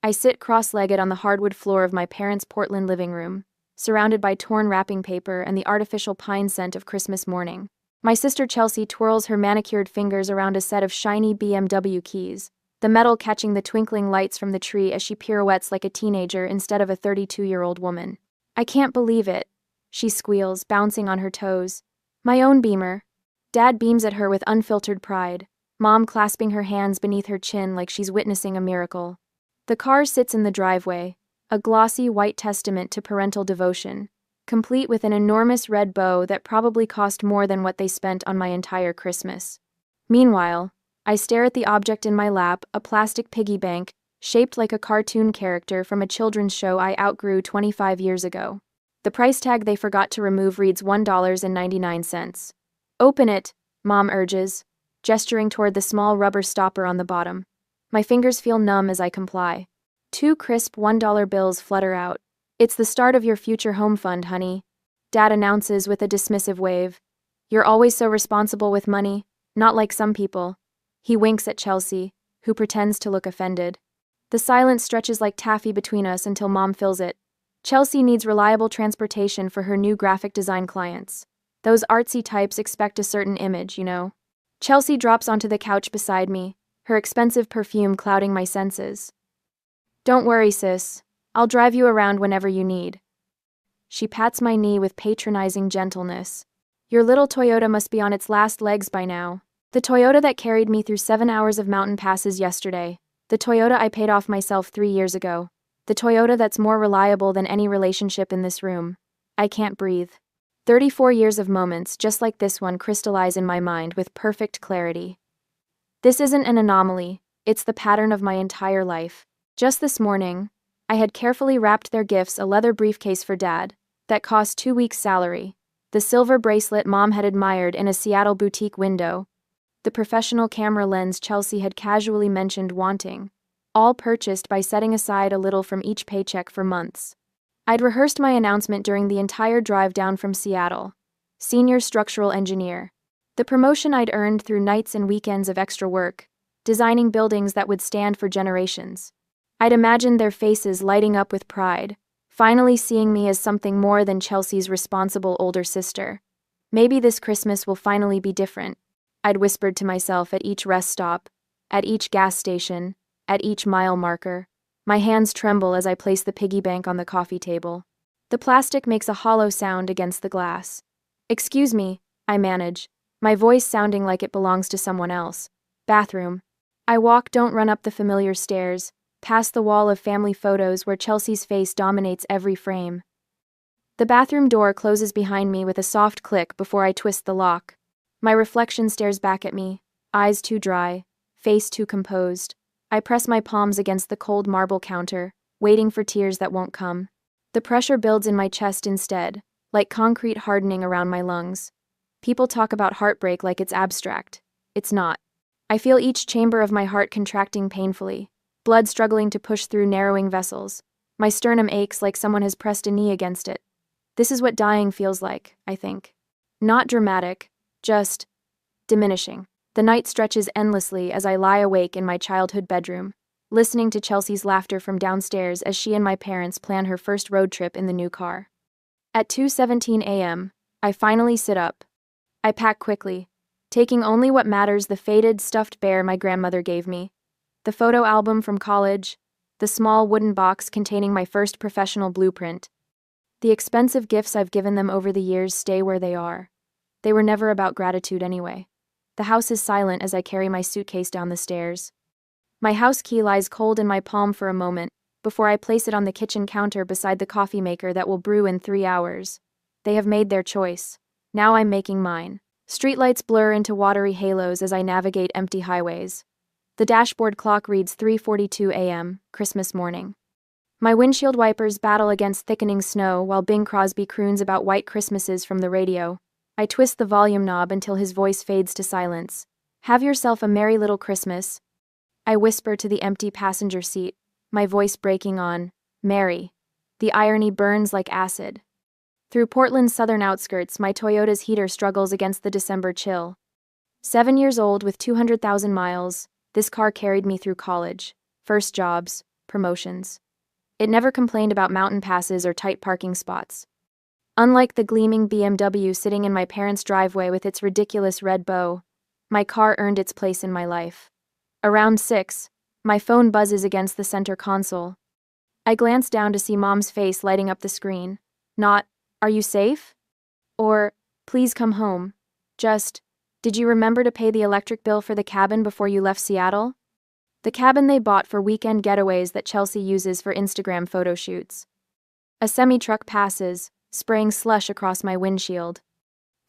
I sit cross-legged on the hardwood floor of my parents' Portland living room, surrounded by torn wrapping paper and the artificial pine scent of Christmas morning. My sister Chelsea twirls her manicured fingers around a set of shiny BMW keys, the metal catching the twinkling lights from the tree as she pirouettes like a teenager instead of a 32-year-old woman. "I can't believe it," she squeals, bouncing on her toes. "My own Beamer." Dad beams at her with unfiltered pride, Mom clasping her hands beneath her chin like she's witnessing a miracle. The car sits in the driveway, a glossy white testament to parental devotion, complete with an enormous red bow that probably cost more than what they spent on my entire Christmas. Meanwhile, I stare at the object in my lap, a plastic piggy bank, shaped like a cartoon character from a children's show I outgrew 25 years ago. The price tag they forgot to remove reads $1.99. "Open it," Mom urges, gesturing toward the small rubber stopper on the bottom. My fingers feel numb as I comply. 2 crisp $1 bills flutter out. "It's the start of your future home fund, honey," Dad announces with a dismissive wave. "You're always so responsible with money, not like some people." He winks at Chelsea, who pretends to look offended. The silence stretches like taffy between us until Mom fills it. Chelsea needs reliable transportation for her new graphic design clients. Those artsy types expect a certain image, you know. Chelsea drops onto the couch beside me, her expensive perfume clouding my senses. "Don't worry, sis. I'll drive you around whenever you need." She pats my knee with patronizing gentleness. "Your little Toyota must be on its last legs by now. The Toyota that carried me through 7 hours of mountain passes yesterday. The Toyota I paid off myself 3 years ago. The Toyota that's more reliable than any relationship in this room." I can't breathe. 34 years of moments just like this one crystallize in my mind with perfect clarity. This isn't an anomaly, it's the pattern of my entire life. Just this morning, I had carefully wrapped their gifts, a leather briefcase for Dad, that cost 2 weeks' salary, the silver bracelet Mom had admired in a Seattle boutique window, the professional camera lens Chelsea had casually mentioned wanting, all purchased by setting aside a little from each paycheck for months. I'd rehearsed my announcement during the entire drive down from Seattle. Senior structural engineer. The promotion I'd earned through nights and weekends of extra work, designing buildings that would stand for generations. I'd imagined their faces lighting up with pride, finally seeing me as something more than Chelsea's responsible older sister. Maybe this Christmas will finally be different, I'd whispered to myself at each rest stop, at each gas station, at each mile marker. My hands tremble as I place the piggy bank on the coffee table. The plastic makes a hollow sound against the glass. "Excuse me," I manage, my voice sounding like it belongs to someone else. "Bathroom." I walk, don't run up the familiar stairs, past the wall of family photos where Chelsea's face dominates every frame. The bathroom door closes behind me with a soft click before I twist the lock. My reflection stares back at me, eyes too dry, face too composed. I press my palms against the cold marble counter, waiting for tears that won't come. The pressure builds in my chest instead, like concrete hardening around my lungs. People talk about heartbreak like it's abstract. It's not. I feel each chamber of my heart contracting painfully, blood struggling to push through narrowing vessels. My sternum aches like someone has pressed a knee against it. This is what dying feels like, I think. Not dramatic, just diminishing. The night stretches endlessly as I lie awake in my childhood bedroom, listening to Chelsea's laughter from downstairs as she and my parents plan her first road trip in the new car. At 2:17 a.m., I finally sit up. I pack quickly, taking only what matters: the faded, stuffed bear my grandmother gave me, the photo album from college, the small wooden box containing my first professional blueprint. The expensive gifts I've given them over the years stay where they are. They were never about gratitude anyway. The house is silent as I carry my suitcase down the stairs. My house key lies cold in my palm for a moment, before I place it on the kitchen counter beside the coffee maker that will brew in 3 hours. They have made their choice. Now I'm making mine. Streetlights blur into watery halos as I navigate empty highways. The dashboard clock reads 3:42 a.m., Christmas morning. My windshield wipers battle against thickening snow while Bing Crosby croons about white Christmases from the radio. I twist the volume knob until his voice fades to silence. "Have yourself a merry little Christmas," I whisper to the empty passenger seat, my voice breaking on "merry." The irony burns like acid. Through Portland's southern outskirts, my Toyota's heater struggles against the December chill. 7 years old with 200,000 miles, this car carried me through college, first jobs, promotions. It never complained about mountain passes or tight parking spots. Unlike the gleaming BMW sitting in my parents' driveway with its ridiculous red bow, my car earned its place in my life. Around 6, my phone buzzes against the center console. I glance down to see Mom's face lighting up the screen. Not, "Are you safe?" Or, "Please come home." Just, "Did you remember to pay the electric bill for the cabin before you left Seattle?" The cabin they bought for weekend getaways that Chelsea uses for Instagram photo shoots. A semi-truck passes, spraying slush across my windshield.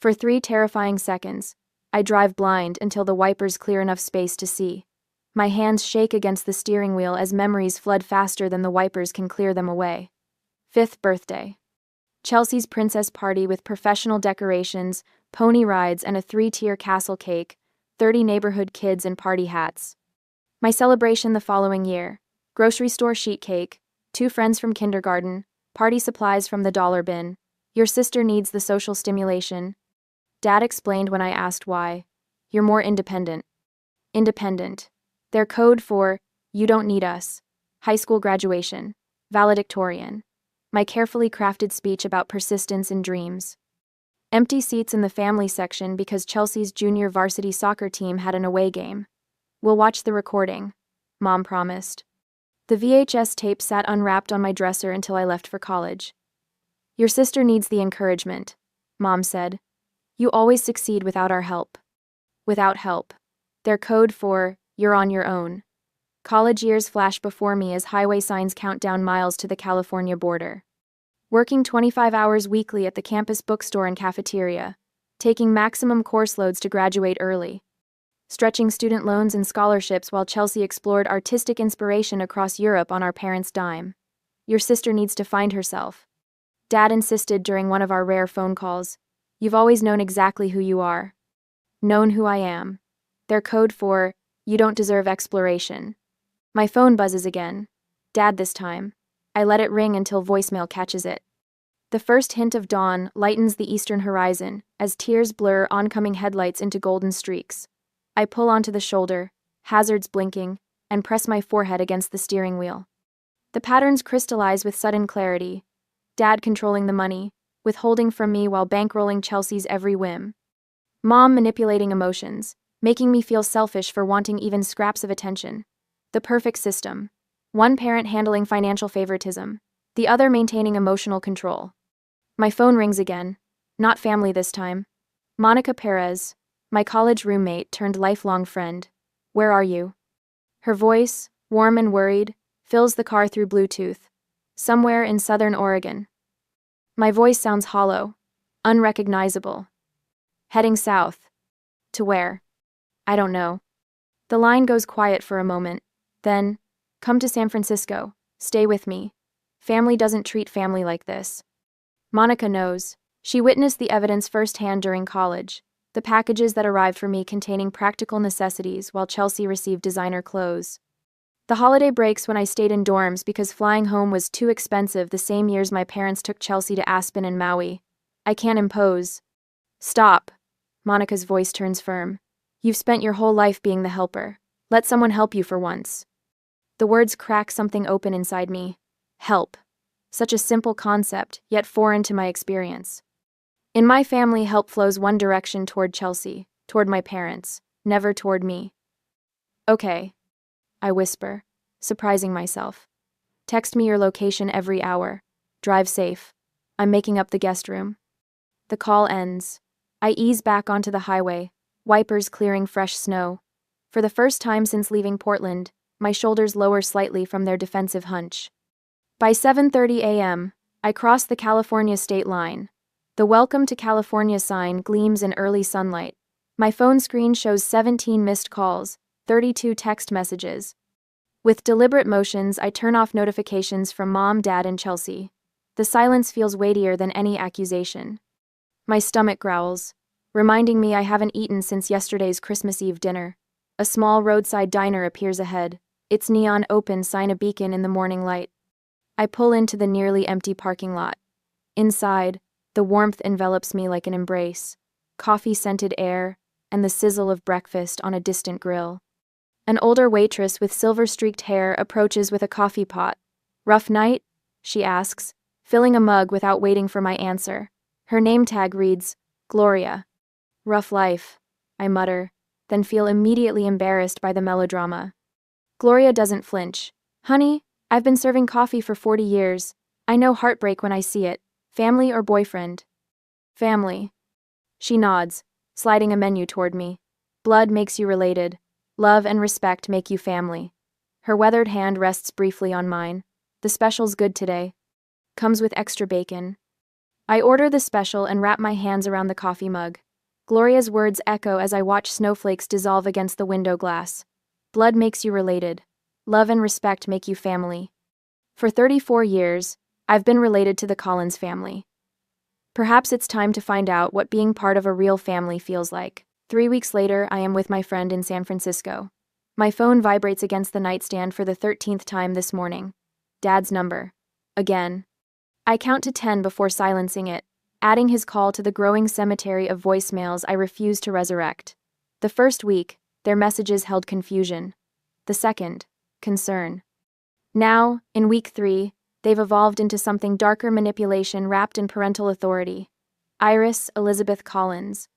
For 3 terrifying seconds, I drive blind until the wipers clear enough space to see. My hands shake against the steering wheel as memories flood faster than the wipers can clear them away. 5th birthday. Chelsea's princess party with professional decorations, pony rides, and a 3-tier castle cake, 30 neighborhood kids in party hats. My celebration the following year: grocery store sheet cake, 2 friends from kindergarten, party supplies from the dollar bin. Your sister needs the social stimulation. Dad explained when I asked why. You're more independent. Independent. Their code for, you don't need us. High school graduation. Valedictorian. My carefully crafted speech about persistence and dreams. Empty seats in the family section because Chelsea's junior varsity soccer team had an away game. We'll watch the recording, Mom promised. The VHS tape sat unwrapped on my dresser until I left for college. Your sister needs the encouragement, Mom said. You always succeed without our help. Without help. Their code for, you're on your own. College years flash before me as highway signs count down miles to the California border. Working 25 hours weekly at the campus bookstore and cafeteria. Taking maximum course loads to graduate early. Stretching student loans and scholarships while Chelsea explored artistic inspiration across Europe on our parents' dime. Your sister needs to find herself. Dad insisted during one of our rare phone calls. You've always known exactly who you are. Known who I am. Their code for, you don't deserve exploration. My phone buzzes again. Dad this time. I let it ring until voicemail catches it. The first hint of dawn lightens the eastern horizon as tears blur oncoming headlights into golden streaks. I pull onto the shoulder, hazards blinking, and press my forehead against the steering wheel. The patterns crystallize with sudden clarity. Dad controlling the money, withholding from me while bankrolling Chelsea's every whim. Mom manipulating emotions, making me feel selfish for wanting even scraps of attention. The perfect system. One parent handling financial favoritism, the other maintaining emotional control. My phone rings again. Not family this time. Monica Perez, my college roommate turned lifelong friend. Where are you? Her voice, warm and worried, fills the car through Bluetooth. Somewhere in southern Oregon. My voice sounds hollow, unrecognizable. Heading south. To where? I don't know. The line goes quiet for a moment. Then, come to San Francisco. Stay with me. Family doesn't treat family like this. Monica knows. She witnessed the evidence firsthand during college. The packages that arrived for me containing practical necessities while Chelsea received designer clothes. The holiday breaks when I stayed in dorms because flying home was too expensive the same years my parents took Chelsea to Aspen and Maui. I can't impose. Stop. Monica's voice turns firm. You've spent your whole life being the helper. Let someone help you for once. The words crack something open inside me. Help. Such a simple concept, yet foreign to my experience. In my family, help flows one direction toward Chelsea, toward my parents, never toward me. Okay. I whisper, surprising myself. Text me your location every hour. Drive safe. I'm making up the guest room. The call ends. I ease back onto the highway, wipers clearing fresh snow. For the first time since leaving Portland, my shoulders lower slightly from their defensive hunch. By 7:30 a.m., I cross the California state line. The Welcome to California sign gleams in early sunlight. My phone screen shows 17 missed calls, 32 text messages. With deliberate motions, I turn off notifications from Mom, Dad, and Chelsea. The silence feels weightier than any accusation. My stomach growls, reminding me I haven't eaten since yesterday's Christmas Eve dinner. A small roadside diner appears ahead, its neon open sign a beacon in the morning light. I pull into the nearly empty parking lot. Inside, the warmth envelops me like an embrace, coffee-scented air, and the sizzle of breakfast on a distant grill. An older waitress with silver-streaked hair approaches with a coffee pot. "Rough night?" she asks, filling a mug without waiting for my answer. Her name tag reads, Gloria. "Rough life," I mutter, then feel immediately embarrassed by the melodrama. Gloria doesn't flinch. "Honey, I've been serving coffee for 40 years. I know heartbreak when I see it. Family or boyfriend?" "Family." She nods, sliding a menu toward me. "Blood makes you related. Love and respect make you family." Her weathered hand rests briefly on mine. "The special's good today. Comes with extra bacon." I order the special and wrap my hands around the coffee mug. Gloria's words echo as I watch snowflakes dissolve against the window glass. "Blood makes you related. Love and respect make you family." For 34 years, I've been related to the Collins family. Perhaps it's time to find out what being part of a real family feels like. 3 weeks later, I am with my friend in San Francisco. My phone vibrates against the nightstand for the 13th time this morning. Dad's number. Again. I count to 10 before silencing it, adding his call to the growing cemetery of voicemails I refuse to resurrect. The first week, their messages held confusion. The second, concern. Now, in week 3, they've evolved into something darker: manipulation wrapped in parental authority. Iris Elizabeth Collins.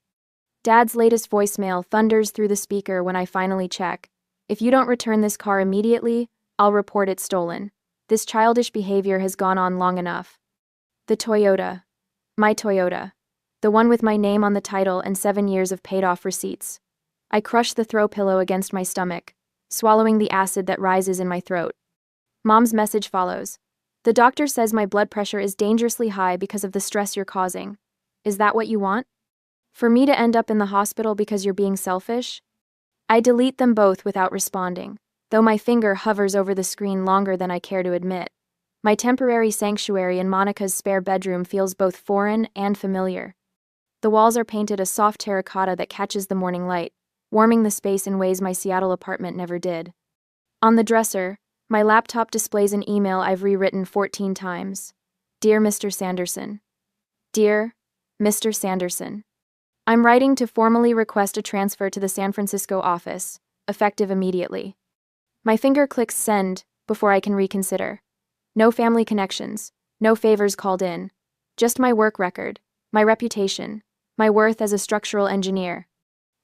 Dad's latest voicemail thunders through the speaker when I finally check. "If you don't return this car immediately, I'll report it stolen. This childish behavior has gone on long enough." The Toyota. My Toyota. The one with my name on the title and 7 years of paid-off receipts. I crush the throw pillow against my stomach, swallowing the acid that rises in my throat. Mom's message follows. "The doctor says my blood pressure is dangerously high because of the stress you're causing. Is that what you want? For me to end up in the hospital because you're being selfish?" I delete them both without responding, though my finger hovers over the screen longer than I care to admit. My temporary sanctuary in Monica's spare bedroom feels both foreign and familiar. The walls are painted a soft terracotta that catches the morning light, warming the space in ways my Seattle apartment never did. On the dresser, my laptop displays an email I've rewritten 14 times. "Dear Mr. Sanderson." Dear Mr. Sanderson. I'm writing to formally request a transfer to the San Francisco office, effective immediately. My finger clicks send before I can reconsider. No family connections, no favors called in. Just my work record, my reputation, my worth as a structural engineer.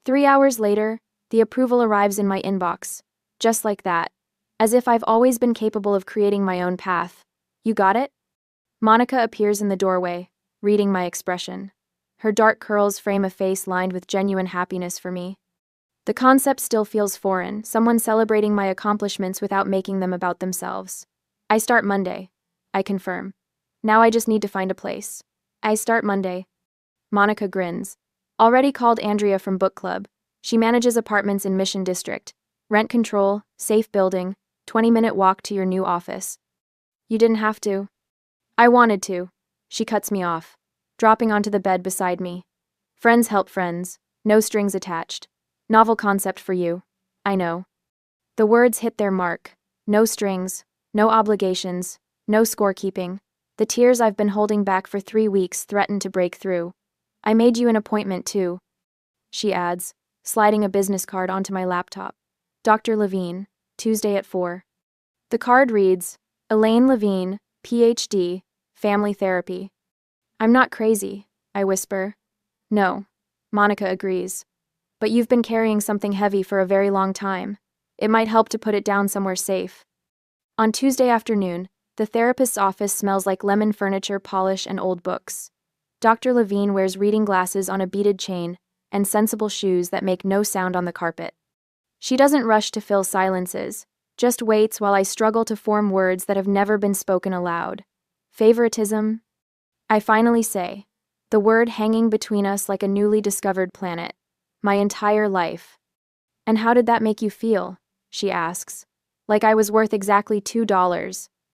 3 hours later, the approval arrives in my inbox, just like that, as if I've always been capable of creating my own path. "You got it?" Monica appears in the doorway, reading my expression. Her dark curls frame a face lined with genuine happiness for me. The concept still feels foreign, someone celebrating my accomplishments without making them about themselves. "I start Monday," I confirm. "Now I just need to find a place." "I start Monday." Monica grins. "Already called Andrea from book club. She manages apartments in Mission District. Rent control, safe building, 20-minute walk to your new office." "You didn't have to." "I wanted to." She cuts me off, dropping onto the bed beside me. "Friends help friends, no strings attached. Novel concept for you. I know." The words hit their mark. No strings, no obligations, no scorekeeping. The tears I've been holding back for 3 weeks threaten to break through. "I made you an appointment too," she adds, sliding a business card onto my laptop. "Dr. Levine, Tuesday at 4. The card reads, "Elaine Levine, PhD, Family Therapy." "I'm not crazy," I whisper. "No," Monica agrees. "But you've been carrying something heavy for a very long time. It might help to put it down somewhere safe." On Tuesday afternoon, the therapist's office smells like lemon furniture, polish, and old books. Dr. Levine wears reading glasses on a beaded chain and sensible shoes that make no sound on the carpet. She doesn't rush to fill silences, just waits while I struggle to form words that have never been spoken aloud. Favoritism? I finally say, the word hanging between us like a newly discovered planet. My entire life. "And how did that make you feel?" she asks. Like I was worth exactly $2.